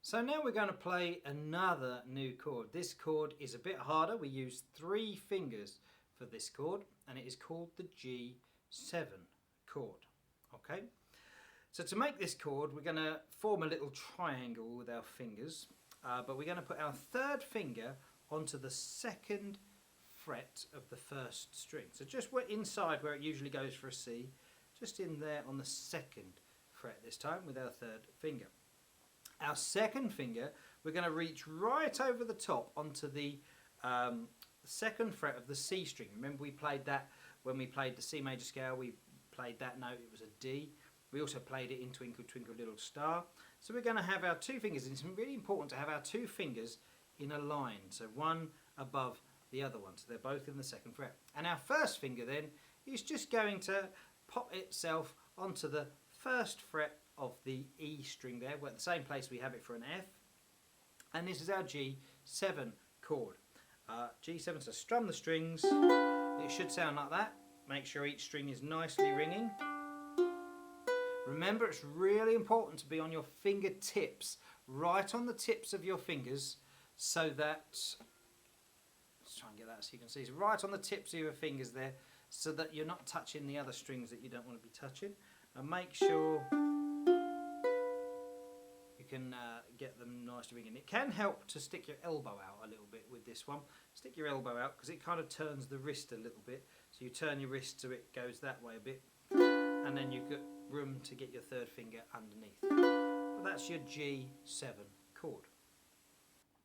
So now we're going to play another new chord. This chord is a bit harder. We use 3 fingers for this chord and it is called the G7 chord. Okay, so to make this chord we're going to form a little triangle with our fingers, but we're going to put our 3rd finger onto the 2nd fret of the 1st string. So just inside where it usually goes for a C, just in there on the 2nd fret this time with our 3rd finger. Our 2nd finger, we're going to reach right over the top onto the 2nd fret of the C string. Remember we played that when we played the C major scale, we played that note, it was a D. We also played it in Twinkle Twinkle Little Star. So we're going to have our 2 fingers, and it's really important to have our 2 fingers in a line, so one above the other one, so they're both in the 2nd fret. And our 1st finger then is just going to pop itself onto the 1st fret of the E string there. We're at the same place we have it for an F, and this is our G7 chord. G7, so strum the strings. It should sound like that. Make sure each string is nicely ringing. Remember, it's really important to be on your fingertips, right on the tips of your fingers, so that, let's try and get that so you can see, so right on the tips of your fingers there, so that you're not touching the other strings that you don't want to be touching. And make sure you can get them nicely ringing. It can help to stick your elbow out a little bit with this one. Stick your elbow out because it kind of turns the wrist a little bit. So you turn your wrist so it goes that way a bit, and then you've got room to get your 3rd finger underneath. But that's your G7 chord.